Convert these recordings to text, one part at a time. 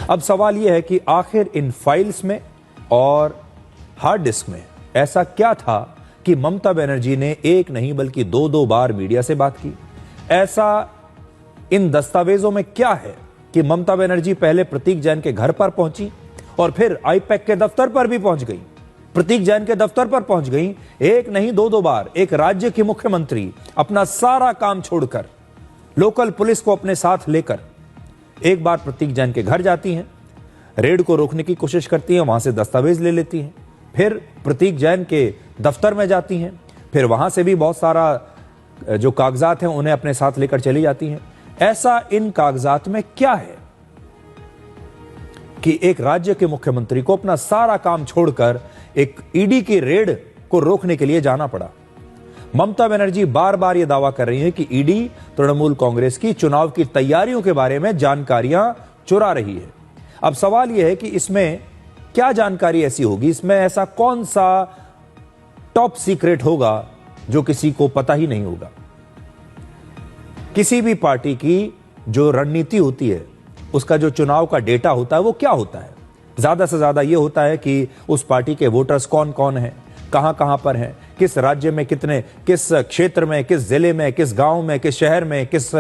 अब सवाल यह है कि आखिर इन फाइल्स में और हार्ड डिस्क में ऐसा क्या था कि ममता बनर्जी ने एक नहीं बल्कि दो बार मीडिया से बात की। ऐसा इन दस्तावेजों में क्या है कि ममता बनर्जी पहले प्रतीक जैन के घर पर पहुंची और फिर आईपैक के दफ्तर पर भी पहुंच गई, प्रतीक जैन के दफ्तर पर पहुंच गई। एक नहीं दो बार एक राज्य की मुख्यमंत्री अपना सारा काम छोड़कर लोकल पुलिस को अपने साथ लेकर एक बार प्रतीक जैन के घर जाती हैं, रेड को रोकने की कोशिश करती हैं, वहां से दस्तावेज ले लेती हैं, फिर प्रतीक जैन के दफ्तर में जाती हैं, फिर वहां से भी बहुत सारा जो कागजात हैं उन्हें अपने साथ लेकर चली जाती हैं। ऐसा इन कागजात में क्या है कि एक राज्य के मुख्यमंत्री को अपना सारा काम छोड़कर एक ईडी की रेड को रोकने के लिए जाना पड़ा। ममता बनर्जी बार बार यह दावा कर रही है कि ईडी तृणमूल कांग्रेस की चुनाव की तैयारियों के बारे में जानकारियां चुरा रही है। अब सवाल यह है कि इसमें क्या जानकारी ऐसी होगी, इसमें ऐसा कौन सा टॉप सीक्रेट होगा जो किसी को पता ही नहीं होगा। किसी भी पार्टी की जो रणनीति होती है, उसका जो चुनाव का डेटा होता है वो क्या होता है? ज्यादा से ज्यादा यह होता है कि उस पार्टी के वोटर्स कौन कौन हैं, कहां कहां पर हैं, किस राज्य में कितने, किस क्षेत्र में, किस जिले में, किस गांव में, किस शहर में, किस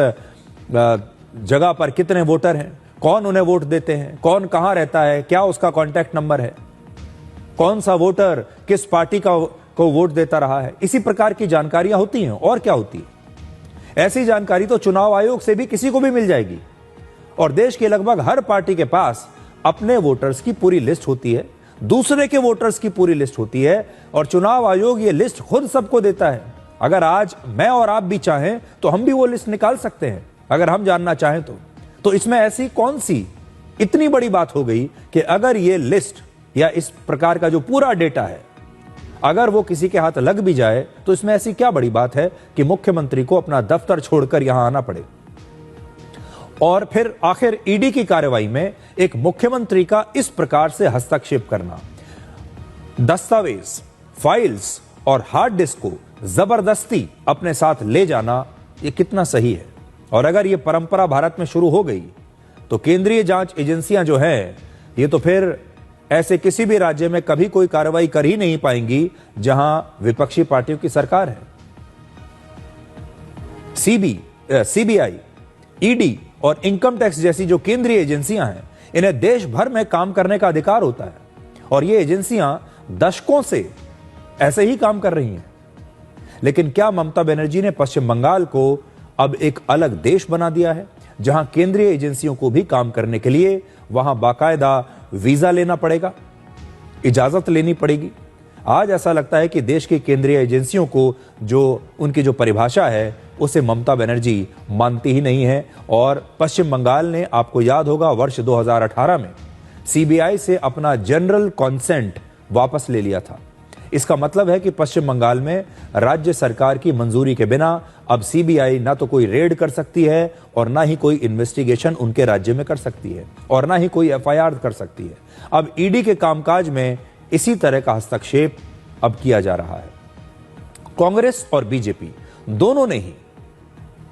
जगह पर कितने वोटर हैं, कौन उन्हें वोट देते हैं, कौन कहां रहता है, क्या उसका कॉन्टैक्ट नंबर है, कौन सा वोटर किस पार्टी को वोट देता रहा है। इसी प्रकार की जानकारियां होती हैं। और क्या होती है? ऐसी जानकारी तो चुनाव आयोग से भी किसी को भी मिल जाएगी और देश के लगभग हर पार्टी के पास अपने वोटर्स की पूरी लिस्ट होती है, दूसरे के वोटर्स की पूरी लिस्ट होती है और चुनाव आयोग ये लिस्ट खुद सबको देता है। अगर आज मैं और आप भी चाहें तो हम भी वो लिस्ट निकाल सकते हैं, अगर हम जानना चाहें तो इसमें ऐसी कौन सी इतनी बड़ी बात हो गई कि अगर ये लिस्ट या इस प्रकार का जो पूरा डेटा है अगर वो किसी के हाथ लग भी जाए तो इसमें ऐसी क्या बड़ी बात है कि मुख्यमंत्री को अपना दफ्तर छोड़कर यहां आना पड़े। और फिर आखिर ईडी की कार्रवाई में एक मुख्यमंत्री का इस प्रकार से हस्तक्षेप करना, दस्तावेज, फाइल्स और हार्ड डिस्क को जबरदस्ती अपने साथ ले जाना, यह कितना सही है? और अगर यह परंपरा भारत में शुरू हो गई तो केंद्रीय जांच एजेंसियां जो है ये तो फिर ऐसे किसी भी राज्य में कभी कोई कार्रवाई कर ही नहीं पाएंगी जहां विपक्षी पार्टियों की सरकार है। सीबीआई, ईडी और इनकम टैक्स जैसी जो केंद्रीय एजेंसियां हैं, इन्हें देश भर में काम करने का अधिकार होता है और ये एजेंसियां दशकों से ऐसे ही काम कर रही हैं। लेकिन क्या ममता बनर्जी ने पश्चिम बंगाल को अब एक अलग देश बना दिया है जहां केंद्रीय एजेंसियों को भी काम करने के लिए वहां बाकायदा वीजा लेना पड़ेगा, इजाजत लेनी पड़ेगी? आज ऐसा लगता है कि देश की केंद्रीय एजेंसियों को जो उनकी जो परिभाषा है उसे ममता बनर्जी मानती ही नहीं है। और पश्चिम बंगाल ने, आपको याद होगा, वर्ष 2018 में सीबीआई से अपना जनरल कॉन्सेंट वापस ले लिया था। इसका मतलब है कि पश्चिम बंगाल में राज्य सरकार की मंजूरी के बिना अब सीबीआई ना तो कोई रेड कर सकती है और ना ही कोई इन्वेस्टिगेशन उनके राज्य में कर सकती है और ना ही कोई एफआईआर कर सकती है। अब ईडी के कामकाज में इसी तरह का हस्तक्षेप अब किया जा रहा है। कांग्रेस और बीजेपी दोनों ने ही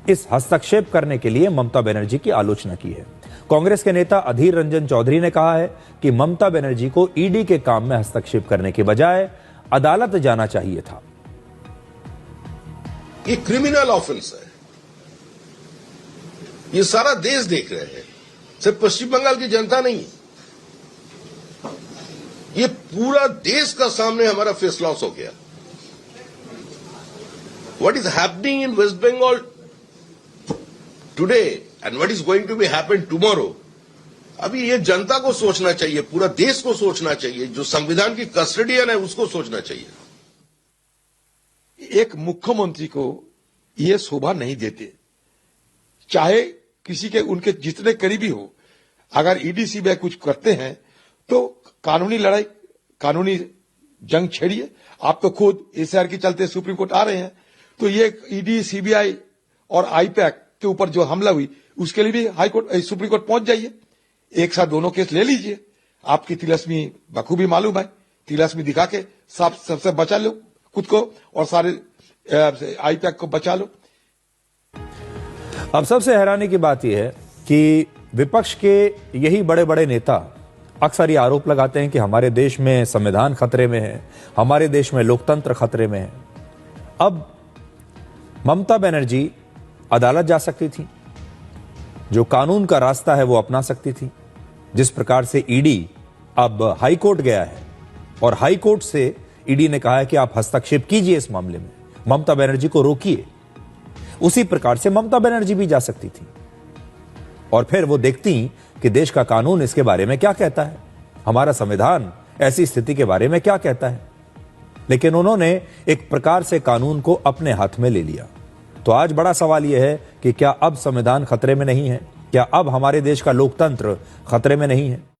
इस हस्तक्षेप करने के लिए ममता बनर्जी की आलोचना की है। कांग्रेस के नेता अधीर रंजन चौधरी ने कहा है कि ममता बनर्जी को ईडी के काम में हस्तक्षेप करने के बजाय अदालत जाना चाहिए था। ये क्रिमिनल ऑफेंस है, ये सारा देश देख रहे हैं, सिर्फ पश्चिम बंगाल की जनता नहीं, ये पूरा देश का सामने हमारा फेस लॉस हो गया। What is happening in West Bengal today and what is going to be happen tomorrow, अभी ये जनता को सोचना चाहिए, पूरा देश को सोचना चाहिए, जो संविधान की कस्टडियन है उसको सोचना चाहिए। एक मुख्यमंत्री को ये शोभा नहीं देते, चाहे किसी के उनके जितने करीबी हो। अगर ईडी सीबीआई कुछ करते हैं तो कानूनी लड़ाई, कानूनी जंग छेड़िए। आप तो खुद एसआईआर के चलते सुप्रीम कोर्ट आ रहे हैं, तो ये ईडी सीबीआई और आईपैक के ऊपर जो हमला हुई उसके लिए भी हाई कोर्ट, सुप्रीम कोर्ट पहुंच जाइए, एक साथ दोनों केस ले लीजिए। आपकी तिलस्मी बखूबी मालूम है, तिलस्मी दिखा के सबसे बचा लो खुद को और सारे आईपैक को बचा लो। अब सबसे हैरानी की बात यह है कि विपक्ष के यही बड़े बड़े नेता अक्सर ये आरोप लगाते हैं कि हमारे देश में संविधान खतरे में है, हमारे देश में लोकतंत्र खतरे में है। अब ममता बनर्जी अदालत जा सकती थी, जो कानून का रास्ता है वो अपना सकती थी। जिस प्रकार से ईडी अब हाई कोर्ट गया है और हाई कोर्ट से ईडी ने कहा है कि आप हस्तक्षेप कीजिए इस मामले में, ममता बनर्जी को रोकिए, उसी प्रकार से ममता बनर्जी भी जा सकती थी और फिर वो देखती कि देश का कानून इसके बारे में क्या कहता है, हमारा संविधान ऐसी स्थिति के बारे में क्या कहता है। लेकिन उन्होंने एक प्रकार से कानून को अपने हाथ में ले लिया। तो आज बड़ा सवाल यह है कि क्या अब संविधान खतरे में नहीं है? क्या अब हमारे देश का लोकतंत्र खतरे में नहीं है?